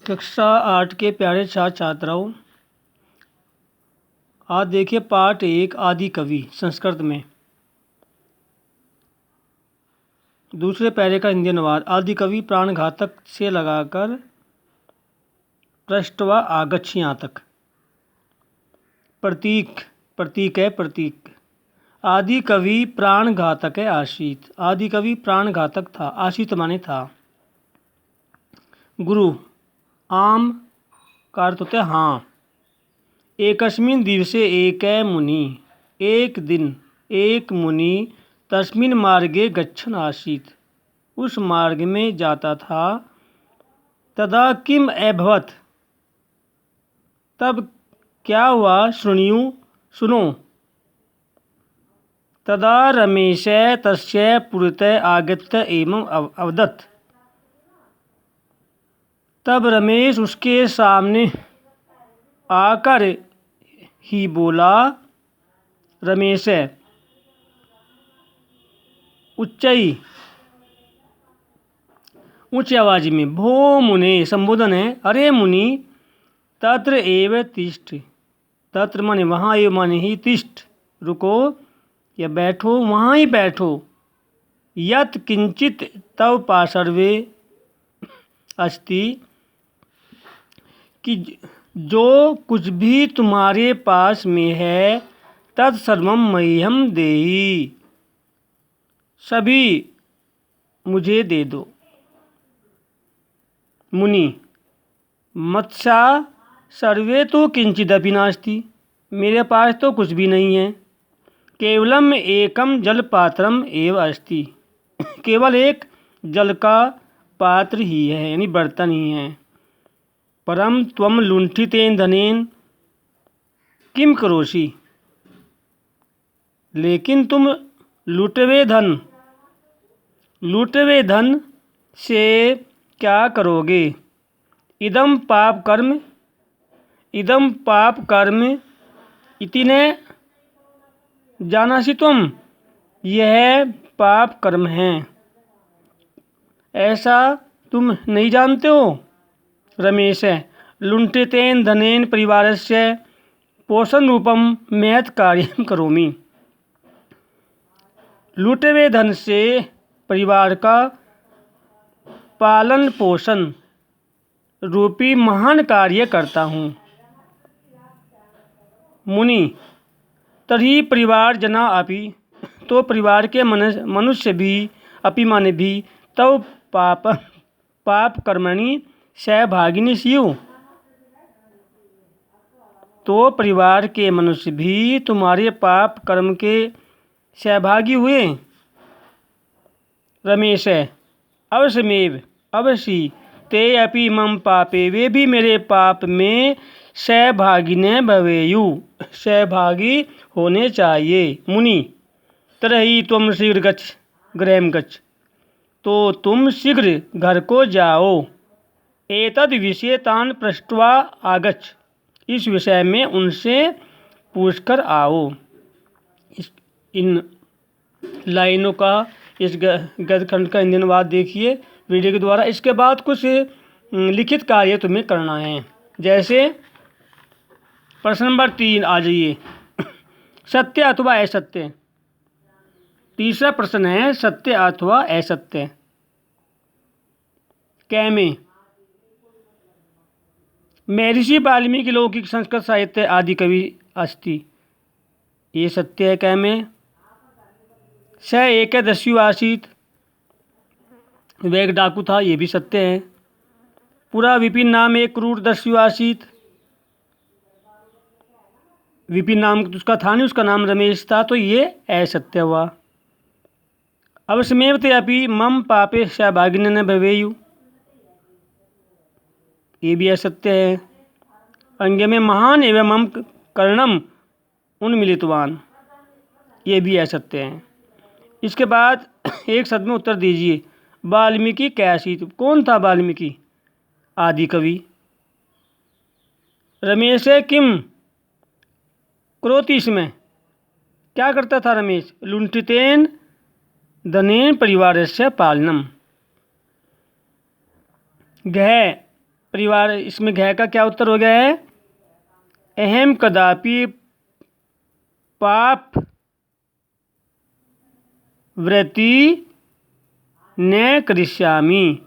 कक्षा 8 के प्यारे छात्र छात्राओं, आज देखिए पाठ 1 आदि कवि संस्कृत में। दूसरे पैरे का हिंदी अनुवाद। आदि कवि प्राणघातक से लगाकर पृष्ठवा आगच्छ यहाँ तक। प्रतीक प्रतीक है प्रतीक। आदि कवि प्राणघातक है आशीत। आदि कवि प्राणघातक था, आशीत माने था। गुरु आम का अर्थ होता है हाँ। एकस्मिन् दिवसे एकै मुनि, एक दिन एक मुनि तस्मिन् मार्गे गच्छन् आसीत्, उस मार्ग में जाता था। तदा किम अभवत्, तब क्या हुआ, शृणु सुनो। तदा रमेशः तस्य पुरतः आगत्य एवं अवदत्, तब रमेश उसके सामने आकर ही बोला। रमेश उच्च आवाज में, भो मुने संबोधन है, अरे मुनि, तत्र एव तिष्ठ। तत्र माने वहाँ, एव माने ही, तिष्ठ रुको या बैठो, वहाँ ही बैठो। यत् किंचित तव पार्श्वे अस्ति, कि जो कुछ भी तुम्हारे पास में है, तत्सर्वं मह्यं देहि, सभी मुझे दे दो। मुनि मत्सा सर्वे तो किंचिदपि नास्ति, मेरे पास तो कुछ भी नहीं है। केवलम एकम जलपात्रम एव अस्ति, केवल एक जल का पात्र ही है, यानी बर्तन ही है। परम त्वम लुंठितेन धनेन किम करोषि, लेकिन तुम लुटवे धन से क्या करोगे। इदम पाप कर्म इति न जानासि त्वम, यह पाप कर्म है, ऐसा तुम नहीं जानते हो। रमेश लुंठितेन धनेन परिवारस्य पोषण रूपम महत् कार्यं करोमि। लूटे हुए धन से परिवार का पालन पोषण रूपी महान कार्य करता हूँ। मुनि तर्हि परिवार जना अपि, तो परिवार के मनुष्य भी, अपि माने भी, तव पाप कर्मणि सहभागिनी स्युः, तो परिवार के मनुष्य भी तुम्हारे पाप कर्म के सहभागी हुए। रमेश अवश्यमेव, अवश्य, ते अपि मम पापे, वे भी मेरे पाप में सहभागिने भवेयुः, सहभागी होने चाहिए। मुनि तर्हि त्वं शीघ्र गच्छ गृहं गच्छ, तो तुम शीघ्र घर को जाओ। एतद् विषये तान् पृष्ट्वा आगच्छ, इस विषय में उनसे पूछकर आओ। इन लाइनों का, इस गद्य खंड का हिंदी अनुवाद देखिए वीडियो के द्वारा। इसके बाद कुछ लिखित कार्य तुम्हें करना है। जैसे प्रश्न नंबर 3 आ जाइए, सत्य अथवा असत्य। तीसरा प्रश्न है, सत्य अथवा असत्य। कैमे महर्षि वाल्मीकि लौकिक संस्कृत साहित्य आदि कवि अस्ति, ये सत्य है। कैमे स एकदस्यु आसीत्, वह एक डाकू था, ये भी सत्य है। पुरा विपिन नाम एक क्रूर दस्यु आसीत्, विपिन नाम उसका था नहीं, उसका नाम रमेश था, तो ये असत्य हुआ। अवश्यमेव ते अपि मम पापे सहभागिने न भवेयुः, ये भी असत्य है। अंग में महान एवं मम कर्णम उन्मिलितवान, ये भी असत्य है। इसके बाद एक शब्द में उत्तर दीजिए। वाल्मीकि कैसीत, कौन था वाल्मीकि? आदि कवि। रमेश किम करोति, इसमें क्या करता था रमेश? लुंठितेन धनेन परिवारस्य पालनम। गह परिवार, इसमें घय का क्या उत्तर हो गया है? अहम कदापि पाप वृत्ति न करिष्यामि।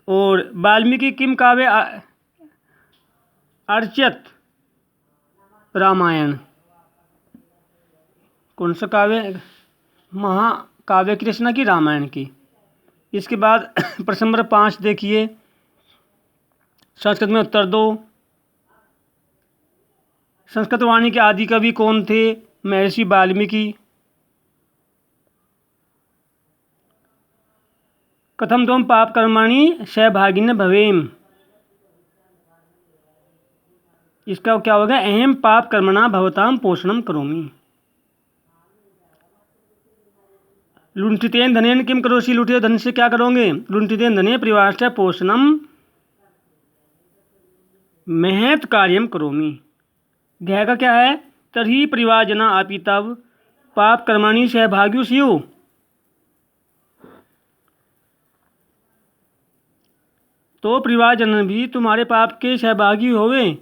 और वाल्मीकि किम काव्य अर्चयत रामायण, कौन सा काव्य? महाकाव्य की रचना की, रामायण की। इसके बाद प्रश्न नंबर 5 देखिए, संस्कृत में उत्तर दो। संस्कृत वाणी के आदि कवि कौन थे? महर्षि वाल्मीकि। कथम त्वं पाप कर्माणि सहभागिन भवेम, इसका क्या होगा? अहम पाप कर्मणा भवताम पोषणम करोमि। लुंठितेन धनेन किम करोषि, लुठे धन से क्या करोगे? लुंठितेन धने परिवारस्य पोषणम महत् कार्यम करोमि। घय का क्या है? तर्हि परिवारजना अपि तव पाप कर्माणि सहभाग्यु स्युः। तो परिवारजन भी तुम्हारे पाप के सहभागी होवे।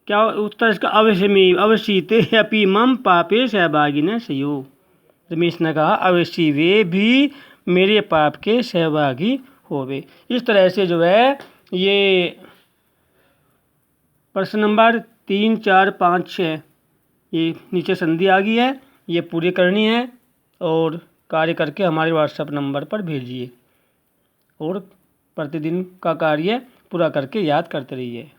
क्या उत्तर इसका? अवश्य में, अवश्य ते अपि मम पापे सहभागी न स्युः। रमेश ने कहा अवश्य वे भी मेरे पाप के सहभागी होवे। इस तरह से जो है ये प्रश्न नंबर 3, 4, 5, 6 ये नीचे संधि आ गई है, ये पूरी करनी है और कार्य करके हमारे व्हाट्सएप नंबर पर भेजिए और प्रतिदिन का कार्य पूरा करके याद करते रहिए।